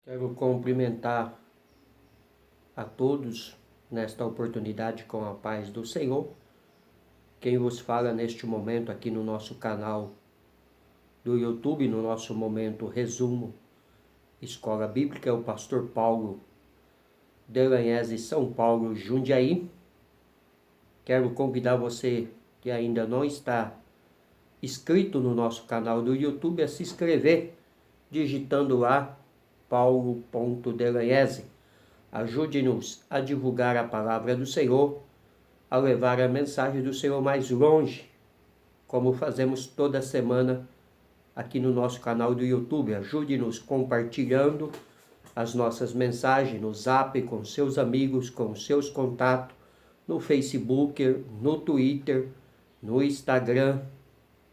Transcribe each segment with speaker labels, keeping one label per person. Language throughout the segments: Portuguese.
Speaker 1: Quero cumprimentar a todos nesta oportunidade com a paz do Senhor. Quem vos fala neste momento aqui no nosso canal do YouTube, no nosso momento resumo Escola Bíblica, é o pastor Paulo Delanhese, São Paulo, Jundiaí. Quero convidar você que ainda não está inscrito no nosso canal do YouTube a se inscrever, digitando lá paulo.delanhese. Ajude-nos a divulgar a palavra do Senhor, a levar a mensagem do Senhor mais longe, como fazemos toda semana aqui no nosso canal do YouTube. Ajude-nos compartilhando as nossas mensagens no Zap, com seus amigos, com seus contatos, no Facebook, no Twitter, no Instagram,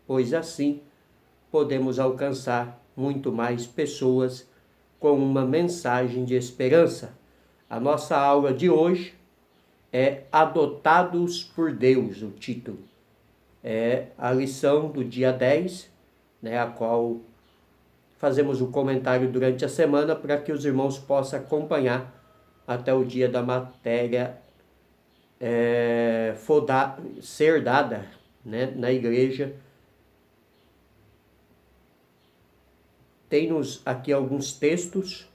Speaker 1: pois assim podemos alcançar muito mais pessoas com uma mensagem de esperança. A nossa aula de hoje é Adotados por Deus, o título. É a lição do dia 10, a qual fazemos o comentário durante a semana para que os irmãos possam acompanhar até o dia da matéria ser dada na igreja. Tem-nos aqui alguns textos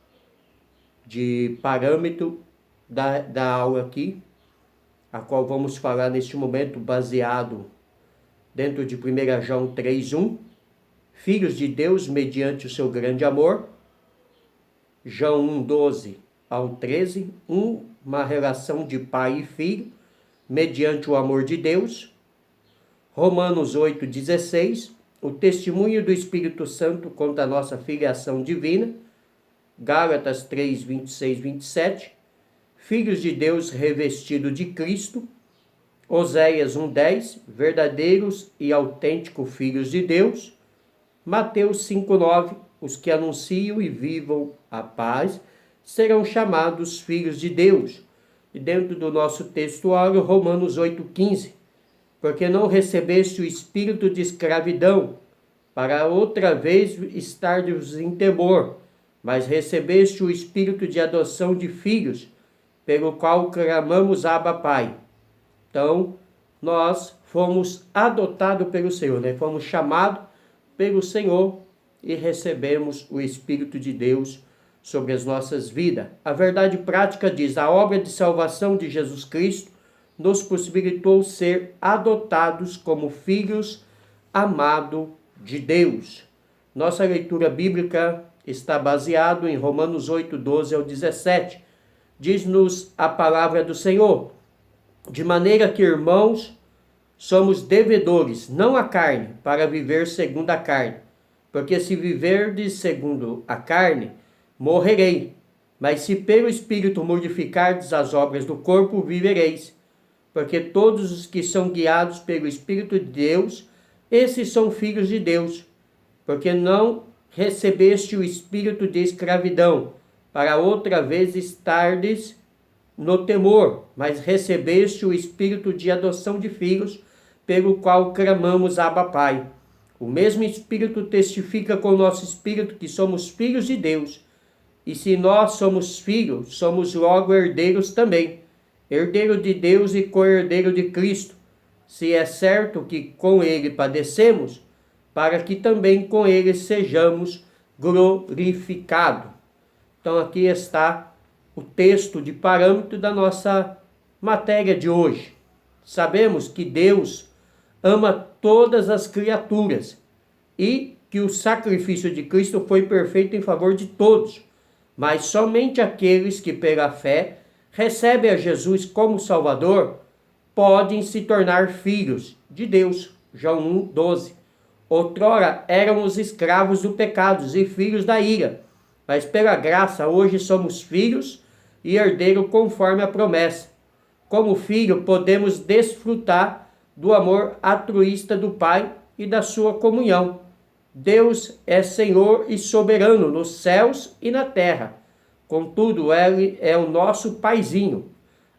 Speaker 1: de parâmetro da aula aqui, a qual vamos falar neste momento, baseado dentro de 1 João 3:1, filhos de Deus mediante o seu grande amor. João 1:12 ao 13, uma relação de pai e filho mediante o amor de Deus. Romanos 8:16, o testemunho do Espírito Santo contra a nossa filiação divina. Gálatas 3:26, 27, filhos de Deus revestidos de Cristo. Oséias 1:10, verdadeiros e autênticos filhos de Deus. Mateus 5:9, os que anunciam e vivam a paz serão chamados filhos de Deus. E dentro do nosso textuário, Romanos 8:15, porque não recebeste o espírito de escravidão, para outra vez estardes em temor, mas recebeste o espírito de adoção de filhos, pelo qual clamamos Abba, Pai. Então, nós fomos adotados pelo Senhor, fomos chamados pelo Senhor e recebemos o Espírito de Deus sobre as nossas vidas. A verdade prática diz: a obra de salvação de Jesus Cristo nos possibilitou ser adotados como filhos amados de Deus. Nossa leitura bíblica está baseada em Romanos 8:12 ao 17. Diz-nos a palavra do Senhor: de maneira que, irmãos, somos devedores, não à carne, para viver segundo a carne. Porque se viverdes segundo a carne, morrerei. Mas se pelo Espírito mortificardes as obras do corpo, vivereis. Porque todos os que são guiados pelo Espírito de Deus, esses são filhos de Deus. Porque não recebeste o espírito de escravidão, para outra vez estardes no temor, mas recebeste o espírito de adoção de filhos, pelo qual clamamos Abba, Pai. O mesmo Espírito testifica com o nosso espírito que somos filhos de Deus. E se nós somos filhos, somos logo herdeiros também, herdeiro de Deus e co-herdeiro de Cristo, se é certo que com ele padecemos, para que também com ele sejamos glorificados. Então aqui está o texto de parâmetro da nossa matéria de hoje. Sabemos que Deus ama todas as criaturas e que o sacrifício de Cristo foi perfeito em favor de todos, mas somente aqueles que pela fé recebem a Jesus como Salvador podem se tornar filhos de Deus. João 1:12. Outrora éramos escravos do pecado e filhos da ira, mas pela graça hoje somos filhos e herdeiros conforme a promessa. Como filho podemos desfrutar do amor altruísta do Pai e da sua comunhão. Deus é Senhor e soberano nos céus e na terra. Contudo, Ele é o nosso paizinho,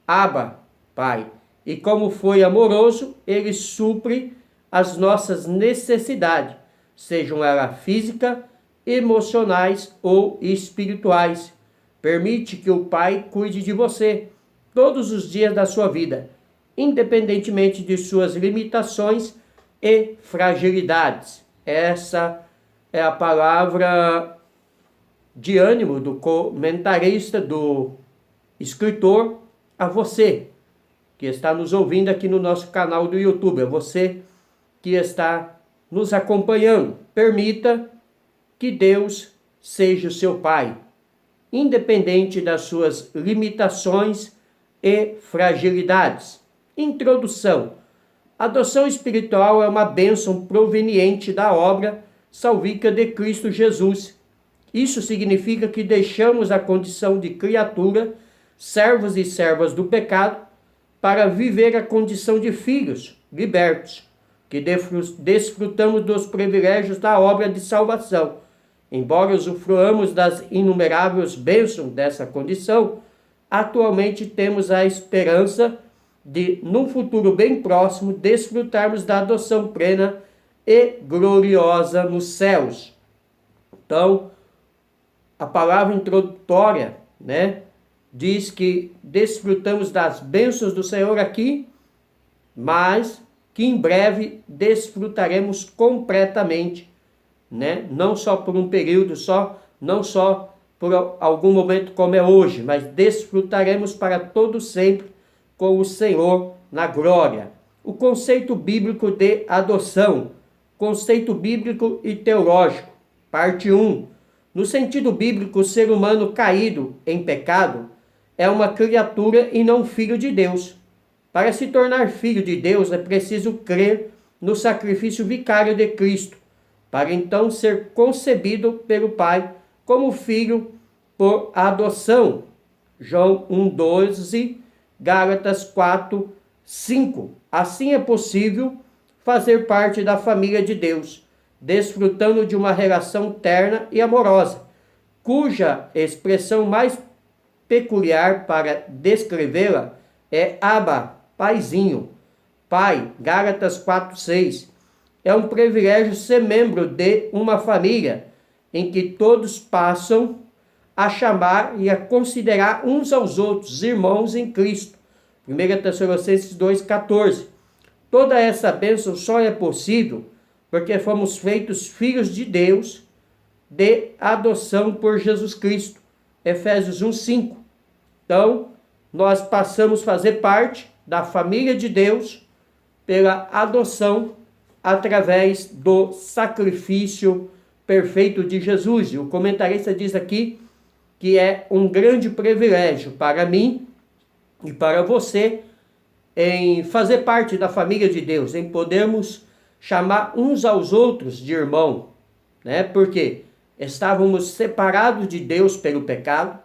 Speaker 1: Abba, Pai. E como foi amoroso, Ele supre as nossas necessidades, sejam elas físicas, emocionais ou espirituais. Permite que o Pai cuide de você todos os dias da sua vida, independentemente de suas limitações e fragilidades. Essa é a palavra de ânimo do comentarista, do escritor, a você que está nos ouvindo aqui no nosso canal do YouTube, a você que está nos acompanhando. Permita que Deus seja o seu Pai, independente das suas limitações e fragilidades. Introdução. Adoção espiritual é uma bênção proveniente da obra salvífica de Cristo Jesus. Isso significa que deixamos a condição de criatura, servos e servas do pecado, para viver a condição de filhos libertos, que desfrutamos dos privilégios da obra de salvação. Embora usufruamos das inumeráveis bênçãos dessa condição, atualmente temos a esperança de, num futuro bem próximo, desfrutarmos da adoção plena e gloriosa nos céus. Então, a palavra introdutória, diz que desfrutamos das bênçãos do Senhor aqui, mas que em breve desfrutaremos completamente, não só por um período, não só por algum momento como é hoje, mas desfrutaremos para todo sempre com o Senhor na glória. O conceito bíblico de adoção, conceito bíblico e teológico, parte 1. No sentido bíblico, o ser humano caído em pecado é uma criatura e não filho de Deus. Para se tornar filho de Deus, é preciso crer no sacrifício vicário de Cristo, para então ser concebido pelo Pai como filho por adoção. João 1,12, Gálatas 4:5. Assim é possível fazer parte da família de Deus, desfrutando de uma relação terna e amorosa, cuja expressão mais peculiar para descrevê-la é Abba, paizinho. Pai, Gálatas 4:6. É um privilégio ser membro de uma família em que todos passam a chamar e a considerar uns aos outros irmãos em Cristo. 1 Tessalonicenses 2,14. Toda essa bênção só é possível porque fomos feitos filhos de Deus de adoção por Jesus Cristo. Efésios 1,5. Então, nós passamos a fazer parte da família de Deus pela adoção através do sacrifício perfeito de Jesus. E o comentarista diz aqui que é um grande privilégio para mim e para você em fazer parte da família de Deus, em podermos chamar uns aos outros de irmão, Porque estávamos separados de Deus pelo pecado,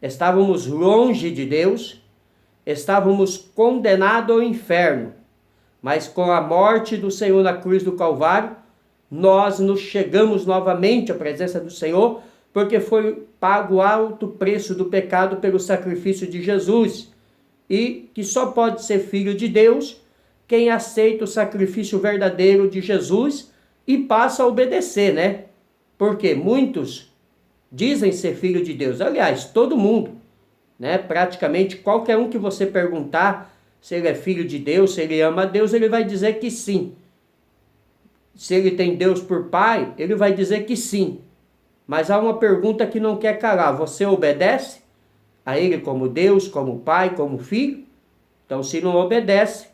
Speaker 1: estávamos longe de Deus, estávamos condenados ao inferno, mas com a morte do Senhor na cruz do Calvário, nós nos chegamos novamente à presença do Senhor, porque foi pago o alto preço do pecado pelo sacrifício de Jesus, e que só pode ser filho de Deus quem aceita o sacrifício verdadeiro de Jesus e passa a obedecer, Porque muitos dizem ser filho de Deus. Aliás, todo mundo, Praticamente qualquer um que você perguntar se ele é filho de Deus, se ele ama a Deus, ele vai dizer que sim. Se ele tem Deus por pai, ele vai dizer que sim. Mas há uma pergunta que não quer calar. Você obedece a ele como Deus, como pai, como filho? Então, se não obedece,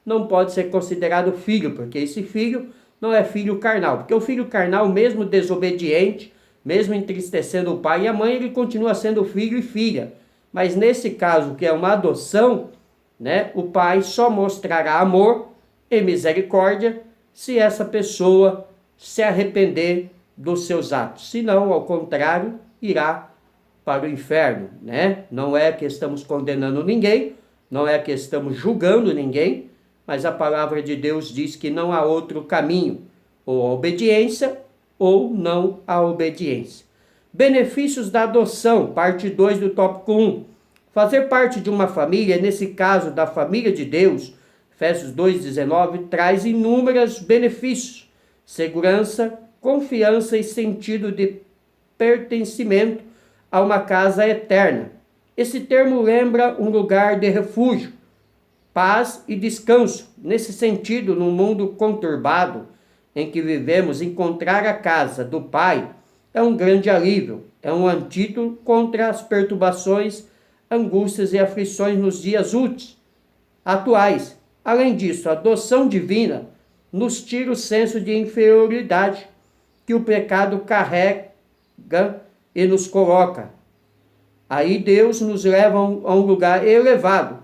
Speaker 1: não pode ser considerado filho, porque esse filho não é filho carnal. Porque o filho carnal, mesmo desobediente, mesmo entristecendo o pai e a mãe, ele continua sendo filho e filha. Mas nesse caso, que é uma adoção, o pai só mostrará amor e misericórdia se essa pessoa se arrepender dos seus atos. Se não, ao contrário, irá para o inferno, Não é que estamos condenando ninguém, não é que estamos julgando ninguém, mas a palavra de Deus diz que não há outro caminho, ou a obediência ou não a obediência. Benefícios da adoção, parte 2 do tópico 1. Fazer parte de uma família, nesse caso da família de Deus, Efésios 2,19, traz inúmeros benefícios: segurança, confiança e sentido de pertencimento a uma casa eterna. Esse termo lembra um lugar de refúgio, paz e descanso. Nesse sentido, no mundo conturbado em que vivemos, encontrar a casa do Pai é um grande alívio, é um antídoto contra as perturbações, angústias e aflições nos dias atuais. Além disso, a adoção divina nos tira o senso de inferioridade que o pecado carrega e nos coloca. Aí Deus nos leva a um lugar elevado,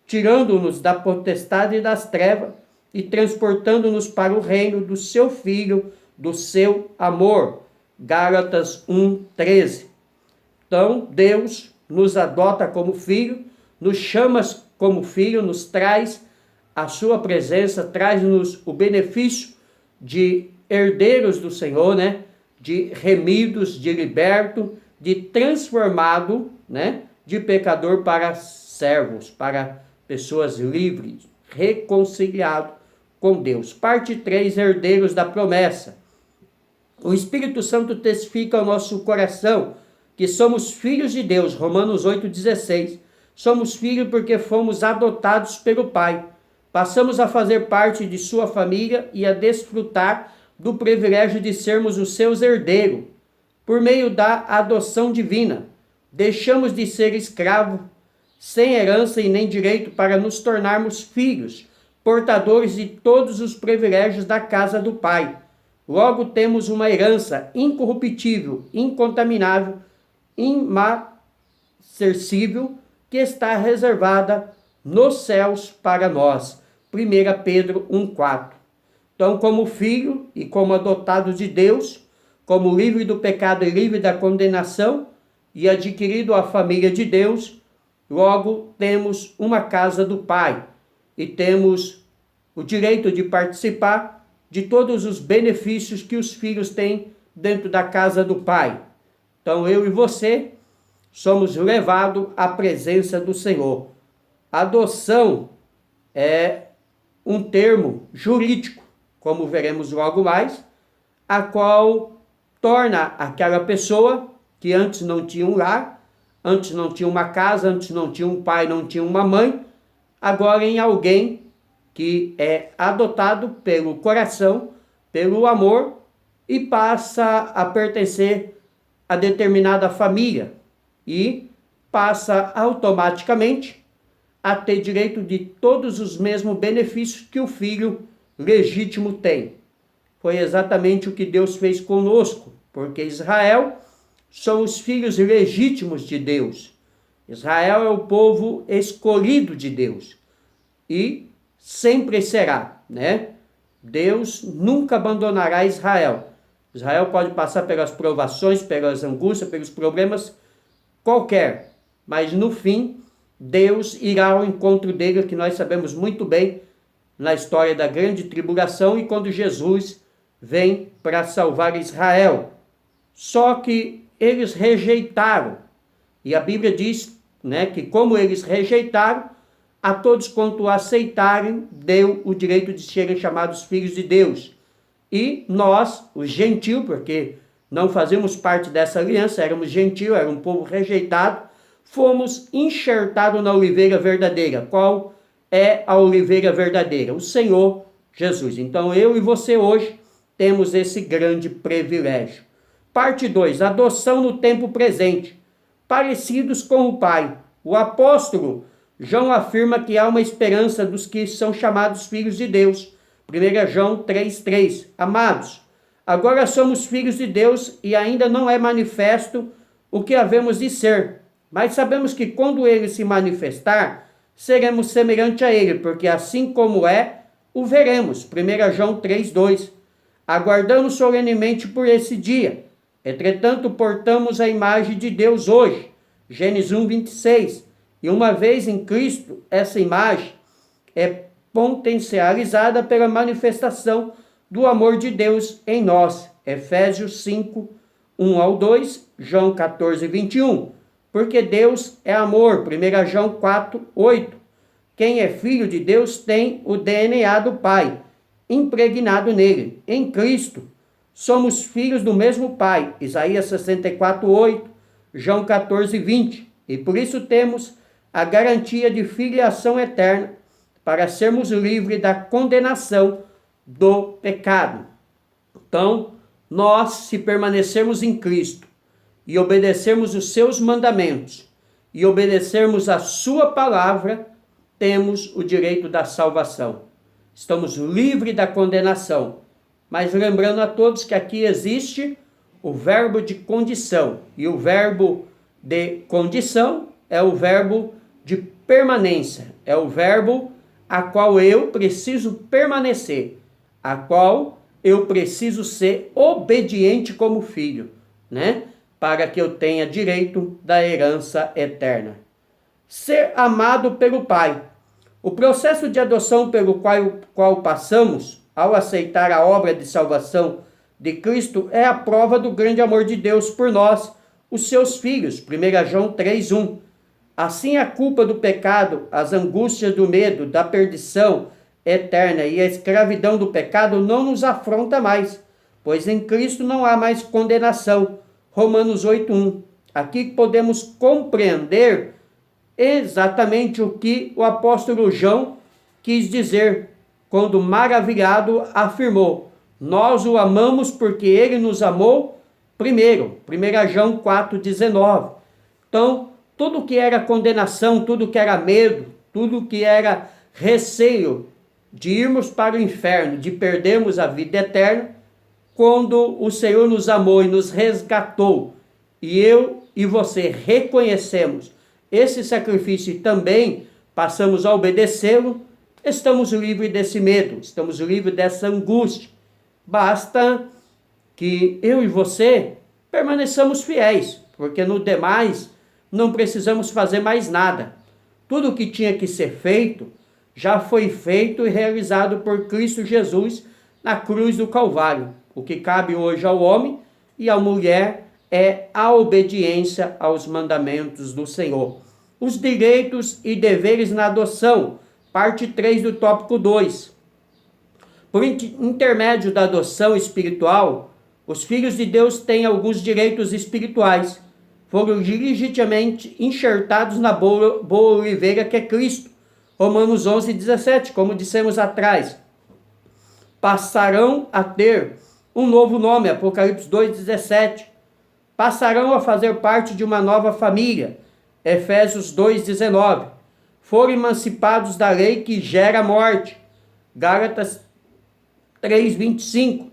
Speaker 1: tirando-nos da potestade e das trevas e transportando-nos para o reino do seu Filho, do seu amor. Gálatas 1:13. Então, Deus nos adota como filho, nos chama como filho, nos traz a sua presença, traz-nos o benefício de herdeiros do Senhor, né? De remidos, de liberto, de transformado, né? De pecador para servos, para pessoas livres, reconciliado com Deus. Parte 3, herdeiros da promessa. O Espírito Santo testifica ao nosso coração que somos filhos de Deus. Romanos 8,16. Somos filhos porque fomos adotados pelo Pai. Passamos a fazer parte de sua família e a desfrutar do privilégio de sermos os seus herdeiros, por meio da adoção divina. Deixamos de ser escravos, sem herança e nem direito, para nos tornarmos filhos, portadores de todos os privilégios da casa do Pai. Logo temos uma herança incorruptível, incontaminável, imarcessível, que está reservada nos céus para nós. 1 Pedro 1,4. Então, como filho e como adotado de Deus, como livre do pecado e livre da condenação, e adquirido a família de Deus, logo temos uma casa do Pai e temos o direito de participar de todos os benefícios que os filhos têm dentro da casa do Pai. Então, eu e você somos levados à presença do Senhor. Adoção é um termo jurídico, como veremos logo mais, a qual torna aquela pessoa que antes não tinha um lar, antes não tinha uma casa, antes não tinha um pai, não tinha uma mãe, agora em alguém que é adotado pelo coração, pelo amor, e passa a pertencer a determinada família e passa automaticamente a ter direito de todos os mesmos benefícios que o filho legítimo tem. Foi exatamente o que Deus fez conosco, porque Israel são os filhos legítimos de Deus. Israel é o povo escolhido de Deus e sempre será, né? Deus nunca abandonará Israel. Israel pode passar pelas provações, pelas angústias, pelos problemas qualquer, mas no fim Deus irá ao encontro dele, que nós sabemos muito bem na história da grande tribulação e quando Jesus vem para salvar Israel. Só que eles rejeitaram, e a Bíblia diz, né, que como eles rejeitaram, a todos quanto aceitarem, deu o direito de serem chamados filhos de Deus. E nós, os gentios, porque não fazemos parte dessa aliança, éramos gentios, era um povo rejeitado, fomos enxertados na oliveira verdadeira. Qual é a oliveira verdadeira? O Senhor Jesus. Então eu e você hoje temos esse grande privilégio. Parte 2. Adoção no tempo presente. Parecidos com o Pai. O apóstolo João afirma que há uma esperança dos que são chamados filhos de Deus. 1 João 3,3. Amados, agora somos filhos de Deus e ainda não é manifesto o que havemos de ser. Mas sabemos que quando ele se manifestar, seremos semelhante a ele, porque assim como é, o veremos. 1 João 3,2. Aguardamos solenemente por esse dia. Entretanto, portamos a imagem de Deus hoje. Gênesis 1:26. E uma vez em Cristo, essa imagem é potencializada pela manifestação do amor de Deus em nós. Efésios 5:1-2, João 14:21. Porque Deus é amor. 1 João 4:8. Quem é filho de Deus tem o DNA do Pai impregnado nele. Em Cristo, somos filhos do mesmo Pai. Isaías 64:8, João 14:20. E por isso temos a garantia de filiação eterna para sermos livres da condenação do pecado. Então, nós, se permanecermos em Cristo e obedecermos os seus mandamentos e obedecermos a sua palavra, temos o direito da salvação. Estamos livres da condenação. Mas lembrando a todos que aqui existe o verbo de condição. E o verbo de condição é o verbo de permanência. É o verbo a qual eu preciso permanecer, a qual eu preciso ser obediente como filho, né? Para que eu tenha direito da herança eterna. Ser amado pelo Pai. O processo de adoção pelo qual passamos, ao aceitar a obra de salvação de Cristo, é a prova do grande amor de Deus por nós, os seus filhos. 1 João 3:1. Assim a culpa do pecado, as angústias do medo, da perdição eterna e a escravidão do pecado não nos afronta mais, pois em Cristo não há mais condenação. Romanos 8:1. Aqui podemos compreender exatamente o que o apóstolo João quis dizer, quando maravilhado afirmou: nós o amamos porque ele nos amou primeiro. 1 João 4:19. Então, tudo que era condenação, tudo que era medo, tudo que era receio de irmos para o inferno, de perdermos a vida eterna, quando o Senhor nos amou e nos resgatou, e eu e você reconhecemos esse sacrifício e também passamos a obedecê-lo, estamos livres desse medo, estamos livres dessa angústia. Basta que eu e você permaneçamos fiéis, porque no demais não precisamos fazer mais nada. Tudo o que tinha que ser feito já foi feito e realizado por Cristo Jesus na cruz do Calvário. O que cabe hoje ao homem e à mulher é a obediência aos mandamentos do Senhor. Os direitos e deveres na adoção, parte 3 do tópico 2. Por intermédio da adoção espiritual, os filhos de Deus têm alguns direitos espirituais. Foram legitimamente enxertados na boa oliveira que é Cristo. Romanos 11:17, como dissemos atrás. Passarão a ter um novo nome, Apocalipse 2:17. Passarão a fazer parte de uma nova família, Efésios 2:19. Foram emancipados da lei que gera morte, Gálatas 3:25.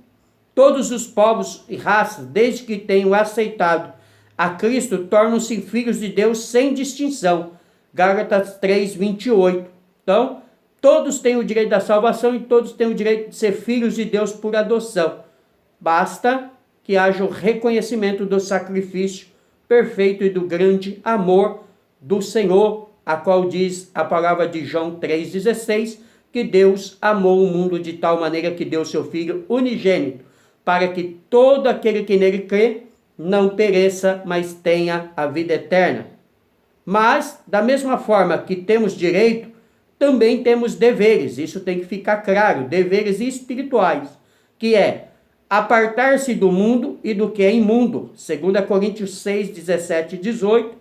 Speaker 1: Todos os povos e raças, desde que tenham aceitado a Cristo, tornam-se filhos de Deus sem distinção, Gálatas 3:28. Então, todos têm o direito da salvação e todos têm o direito de ser filhos de Deus por adoção. Basta que haja o reconhecimento do sacrifício perfeito e do grande amor do Senhor, a qual diz a palavra de João 3,16, que Deus amou o mundo de tal maneira que deu seu Filho unigênito, para que todo aquele que nele crê não pereça, mas tenha a vida eterna. Mas, da mesma forma que temos direito, também temos deveres, isso tem que ficar claro, deveres espirituais, que é apartar-se do mundo e do que é imundo, 2 Coríntios 6, 17 e 18,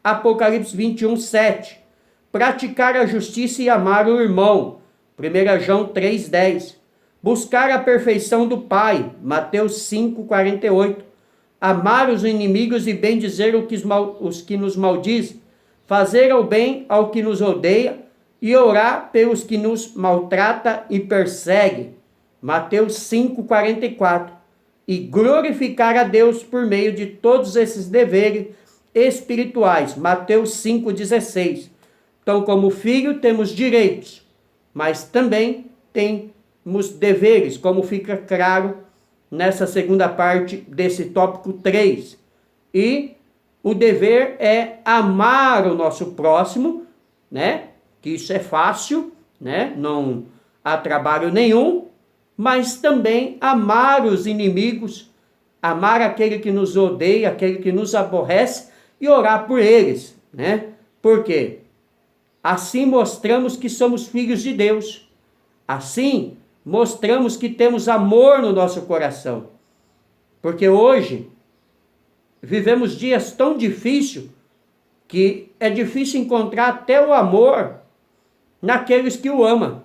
Speaker 1: Apocalipse 21, 7, praticar a justiça e amar o irmão, 1 João 3, 10, buscar a perfeição do Pai, Mateus 5, 48, amar os inimigos e bendizer os que nos maldizem, fazer o bem ao que nos odeia e orar pelos que nos maltrata e persegue, Mateus 5, 44, e glorificar a Deus por meio de todos esses deveres espirituais, Mateus 5, 16. Então, como filho, temos direitos, mas também temos deveres, como fica claro nessa segunda parte desse tópico 3. E o dever é amar o nosso próximo, né? Que isso é fácil, né? Não há trabalho nenhum, mas também amar os inimigos, amar aquele que nos odeia, aquele que nos aborrece e orar por eles, né? Por quê? Assim mostramos que somos filhos de Deus. Assim mostramos que temos amor no nosso coração. Porque hoje vivemos dias tão difíceis que é difícil encontrar até o amor naqueles que o amam.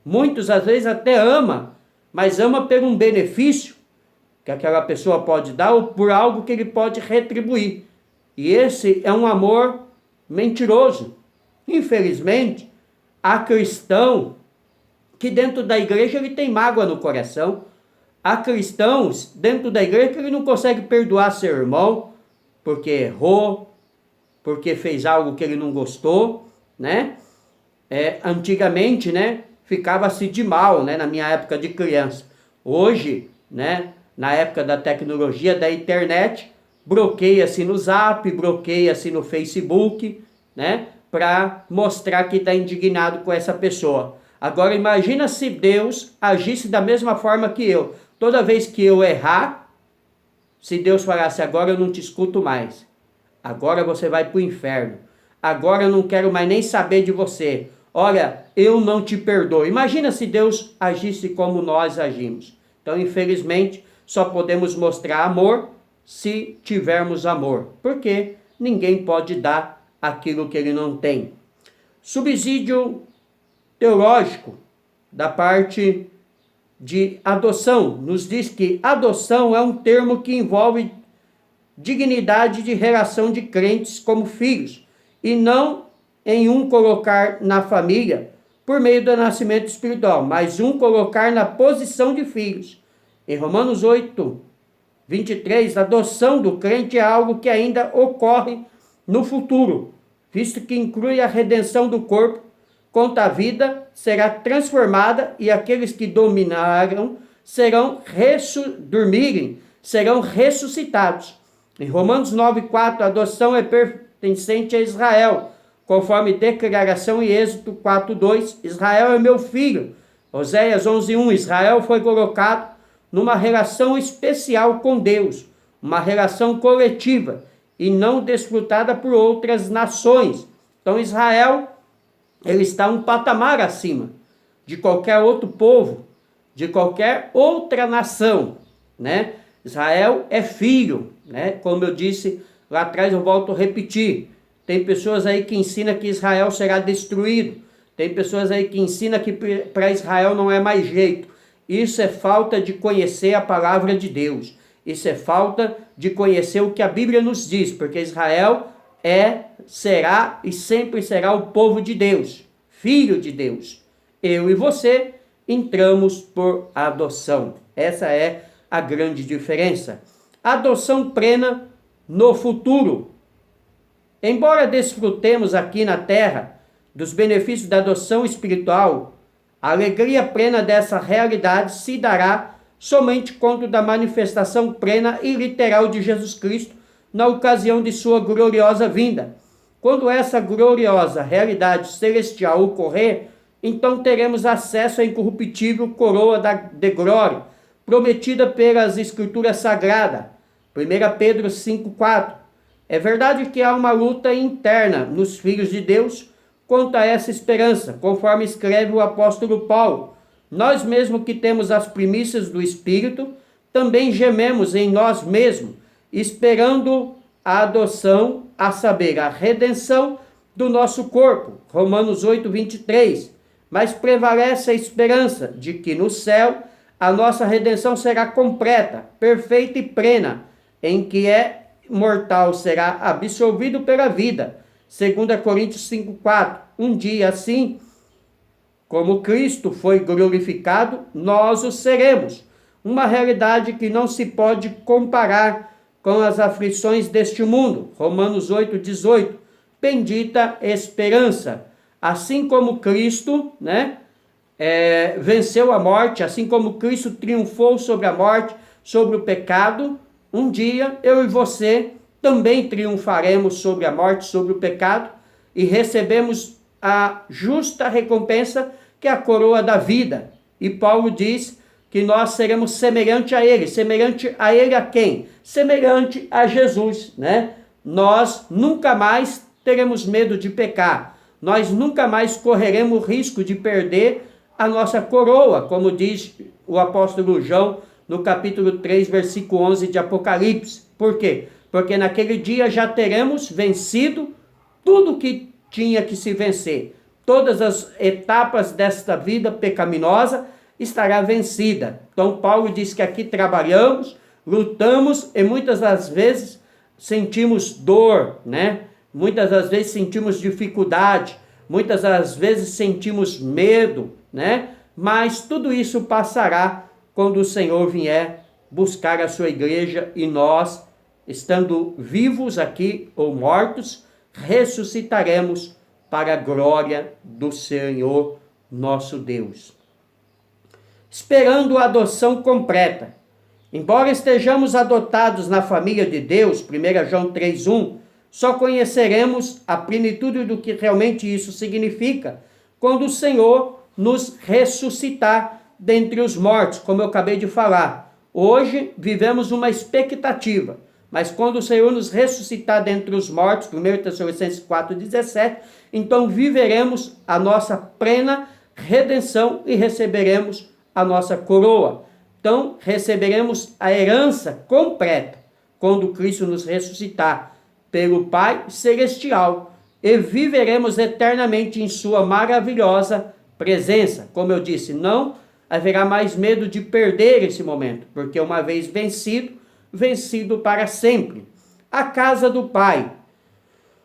Speaker 1: Muitos às vezes até ama, mas ama por um benefício que aquela pessoa pode dar ou por algo que ele pode retribuir. E esse é um amor mentiroso. Infelizmente, há cristão que dentro da igreja ele tem mágoa no coração. Há cristãos dentro da igreja que ele não consegue perdoar seu irmão porque errou, porque fez algo que ele não gostou, né? Antigamente, né, ficava-se de mal, né, na minha época de criança. Hoje, né, na época da tecnologia, da internet, bloqueia-se no Zap, bloqueia-se no Facebook, né, para mostrar que está indignado com essa pessoa. Agora imagina se Deus agisse da mesma forma que eu. Toda vez que eu errar, se Deus falasse, agora eu não te escuto mais. Agora você vai para o inferno. Agora eu não quero mais nem saber de você. Olha, eu não te perdoo. Imagina se Deus agisse como nós agimos. Então, infelizmente, só podemos mostrar amor se tivermos amor. Porque ninguém pode dar aquilo que ele não tem. Subsídio teológico da parte de adoção nos diz que adoção é um termo que envolve dignidade de relação de crentes como filhos e não em um colocar na família por meio do nascimento espiritual, mas um colocar na posição de filhos. Em Romanos 8, 23, a adoção do crente é algo que ainda ocorre no futuro, visto que inclui a redenção do corpo, quanto a vida será transformada e aqueles que dominaram serão ressuscitados. Em Romanos 9,4, a adoção é pertencente a Israel, conforme declaração em Êxodo 4,2, Israel é meu filho. Oséias 11,1, Israel foi colocado numa relação especial com Deus, uma relação coletiva e não desfrutada por outras nações. Então Israel, ele está um patamar acima de qualquer outro povo, de qualquer outra nação, né? Israel é filho, né? Como eu disse lá atrás, eu volto a repetir. Tem pessoas aí que ensinam que Israel será destruído. Tem pessoas aí que ensinam que para Israel não é mais jeito. Isso é falta de conhecer a palavra de Deus. Isso é falta de conhecer o que a Bíblia nos diz, porque Israel será e sempre será o povo de Deus, filho de Deus. Eu e você entramos por adoção. Essa é a grande diferença. Adoção plena no futuro. Embora desfrutemos aqui na terra dos benefícios da adoção espiritual, a alegria plena dessa realidade se dará somente quando da manifestação plena e literal de Jesus Cristo na ocasião de sua gloriosa vinda. Quando essa gloriosa realidade celestial ocorrer, então teremos acesso à incorruptível coroa de glória, prometida pelas Escrituras Sagradas. 1 Pedro 5,4. É verdade que há uma luta interna nos filhos de Deus quanto a essa esperança, conforme escreve o apóstolo Paulo. Nós mesmos que temos as primícias do Espírito, também gememos em nós mesmos, esperando a adoção, a saber, a redenção do nosso corpo. Romanos 8, 23. Mas prevalece a esperança de que no céu a nossa redenção será completa, perfeita e plena, em que mortal será absolvido pela vida. 2 Coríntios 5,4. Um dia assim, como Cristo foi glorificado, nós o seremos. Uma realidade que não se pode comparar com as aflições deste mundo. Romanos 8, 18. Bendita esperança. Assim como Cristo, venceu a morte, assim como Cristo triunfou sobre a morte, sobre o pecado, um dia eu e você também triunfaremos sobre a morte, sobre o pecado e recebemos a justa recompensa que é a coroa da vida. E Paulo diz que nós seremos semelhante a ele. Semelhante a ele a quem? Semelhante a Jesus, né? Nós nunca mais teremos medo de pecar. Nós nunca mais correremos o risco de perder a nossa coroa, como diz o apóstolo João no capítulo 3, versículo 11 de Apocalipse. Por quê? Porque naquele dia já teremos vencido tudo que tinha que se vencer. Todas as etapas desta vida pecaminosa estará vencida. Então Paulo diz que aqui trabalhamos, lutamos e muitas das vezes sentimos dor, né? Muitas das vezes sentimos dificuldade, muitas das vezes sentimos medo, né? Mas tudo isso passará quando o Senhor vier buscar a sua igreja e nós, estando vivos aqui ou mortos, ressuscitaremos para a glória do Senhor nosso Deus. Esperando a adoção completa. Embora estejamos adotados na família de Deus, 1 João 3,1, só conheceremos a plenitude do que realmente isso significa quando o Senhor nos ressuscitar dentre os mortos, como eu acabei de falar. Hoje vivemos uma expectativa, mas quando o Senhor nos ressuscitar dentre os mortos, 1 Tessalonicenses 4,17, então viveremos a nossa plena redenção e receberemos a nossa coroa. Então receberemos a herança completa quando Cristo nos ressuscitar pelo Pai Celestial e viveremos eternamente em sua maravilhosa presença. Como eu disse, não haverá mais medo de perder esse momento, porque uma vez vencido, vencido para sempre. A casa do Pai.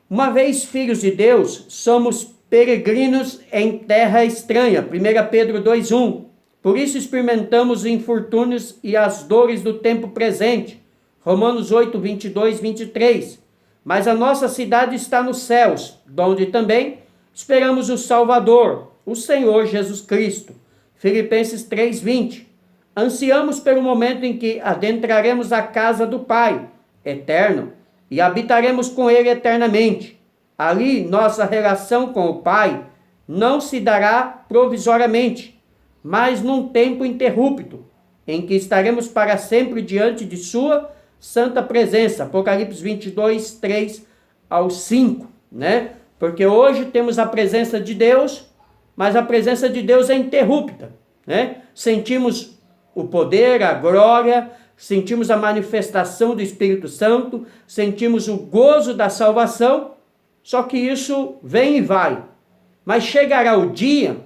Speaker 1: Uma vez filhos de Deus, somos peregrinos em terra estranha. 1 Pedro 2,1. Por isso experimentamos os infortúnios e as dores do tempo presente. Romanos 8, 22, 23. Mas a nossa cidade está nos céus, donde também esperamos o Salvador, o Senhor Jesus Cristo. Filipenses 3, 20. Ansiamos pelo momento em que adentraremos a casa do Pai, eterno, e habitaremos com Ele eternamente. Ali, nossa relação com o Pai não se dará provisoriamente, mas num tempo interrupto, em que estaremos para sempre diante de sua santa presença. Apocalipse 22, 3 ao 5, né? Porque hoje temos a presença de Deus, mas a presença de Deus é interrupta, né? Sentimos o poder, a glória, sentimos a manifestação do Espírito Santo, sentimos o gozo da salvação, só que isso vem e vai. Mas chegará o dia,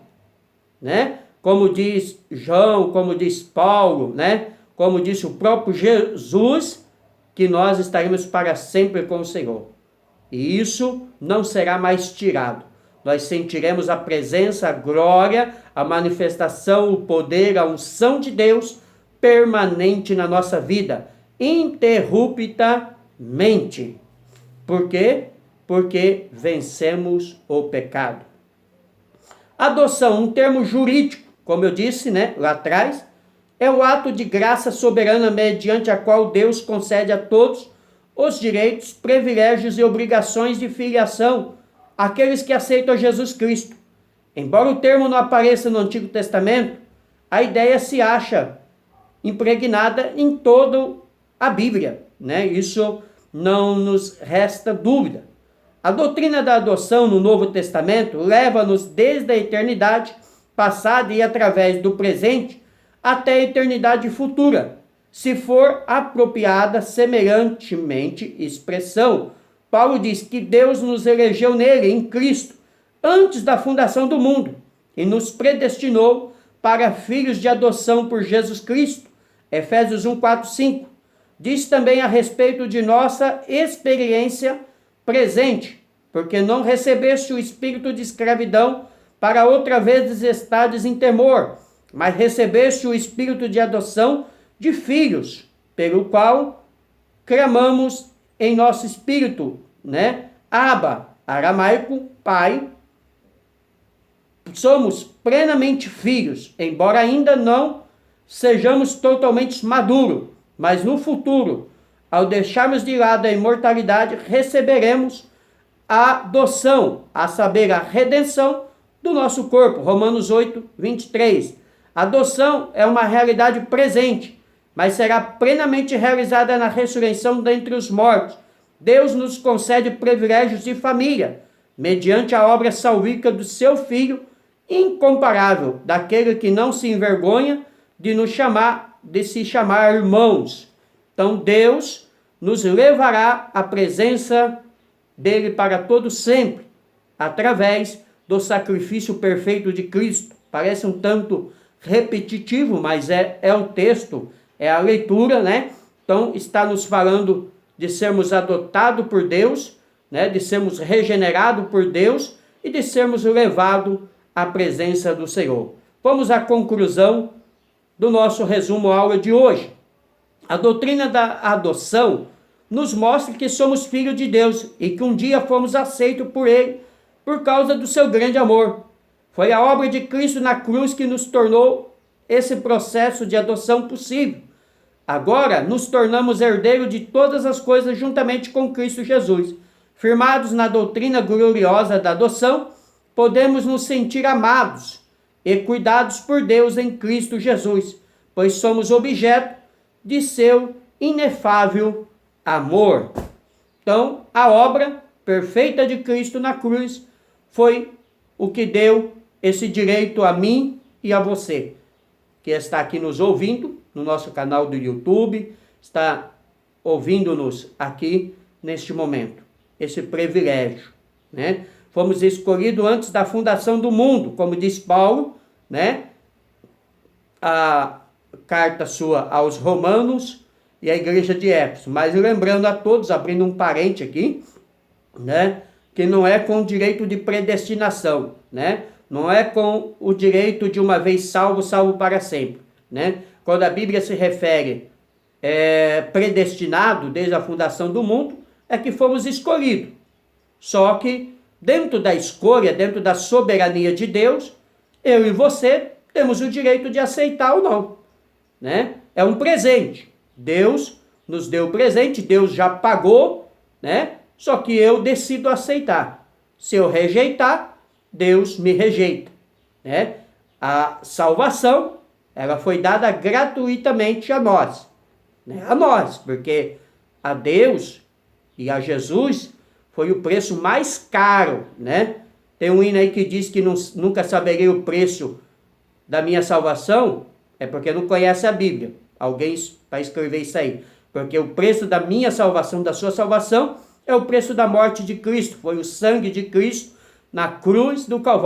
Speaker 1: né? Como diz João, como diz Paulo, né? Como disse o próprio Jesus, que nós estaremos para sempre com o Senhor. E isso não será mais tirado. Nós sentiremos a presença, a glória, a manifestação, o poder, a unção de Deus permanente na nossa vida, interruptamente. Por quê? Porque vencemos o pecado. Adoção, um termo jurídico, como eu disse, né, lá atrás, é o ato de graça soberana mediante a qual Deus concede a todos os direitos, privilégios e obrigações de filiação àqueles que aceitam Jesus Cristo. Embora o termo não apareça no Antigo Testamento, a ideia se acha impregnada em toda a Bíblia, né? Isso não nos resta dúvida. A doutrina da adoção no Novo Testamento leva-nos desde a eternidade passada e através do presente até a eternidade futura, se for apropriada semelhantemente expressão. Paulo diz que Deus nos elegeu nele, em Cristo, antes da fundação do mundo, e nos predestinou para filhos de adoção por Jesus Cristo. Efésios 1, 4, 5. Diz também a respeito de nossa experiência presente, porque não recebeste o espírito de escravidão para outra vez estades em temor, mas recebeste o espírito de adoção de filhos, pelo qual clamamos em nosso espírito, né? Abba, aramaico, pai. Somos plenamente filhos, embora ainda não sejamos totalmente maduros, mas no futuro, ao deixarmos de lado a imortalidade, receberemos a adoção, a saber, a redenção do nosso corpo. Romanos 8, 23. A adoção é uma realidade presente, mas será plenamente realizada na ressurreição dentre os mortos. Deus nos concede privilégios de família, mediante a obra salvífica do seu Filho, incomparável, daquele que não se envergonha de nos chamar de se chamar irmãos. Então Deus nos levará à presença dele para todo sempre, através do sacrifício perfeito de Cristo. Parece um tanto repetitivo, mas é o texto, é a leitura, né? Então está nos falando de sermos adotados por Deus, né? De sermos regenerados por Deus e de sermos levados à presença do Senhor. Vamos à conclusão do nosso resumo aula de hoje. A doutrina da adoção nos mostra que somos filhos de Deus e que um dia fomos aceitos por Ele por causa do seu grande amor. Foi a obra de Cristo na cruz que nos tornou esse processo de adoção possível. Agora nos tornamos herdeiros de todas as coisas juntamente com Cristo Jesus. Firmados na doutrina gloriosa da adoção, podemos nos sentir amados e cuidados por Deus em Cristo Jesus, pois somos objeto de seu inefável amor. Então, a obra perfeita de Cristo na cruz foi o que deu esse direito a mim e a você, que está aqui nos ouvindo no nosso canal do YouTube, está ouvindo-nos aqui neste momento. Esse privilégio, né? Fomos escolhidos antes da fundação do mundo, como diz Paulo, né? A carta sua aos Romanos e a igreja de Éfeso. Mas lembrando a todos, abrindo um parente aqui, né? Que não é com o direito de predestinação, né? Não é com o direito de uma vez salvo, salvo para sempre, né? Quando a Bíblia se refere predestinado desde a fundação do mundo, é que fomos escolhidos. Só que dentro da escolha, dentro da soberania de Deus, eu e você temos o direito de aceitar ou não, né? É um presente. Deus nos deu o presente, Deus já pagou, né? Só que eu decido aceitar. Se eu rejeitar, Deus me rejeita, né? A salvação, ela foi dada gratuitamente a nós, né? A nós, porque a Deus e a Jesus foi o preço mais caro, né? Tem um hino aí que diz que nunca saberei o preço da minha salvação, é porque não conhece a Bíblia. Alguém vai escrever isso aí. Porque o preço da minha salvação, da sua salvação, é o preço da morte de Cristo. Foi o sangue de Cristo na cruz do Calvário.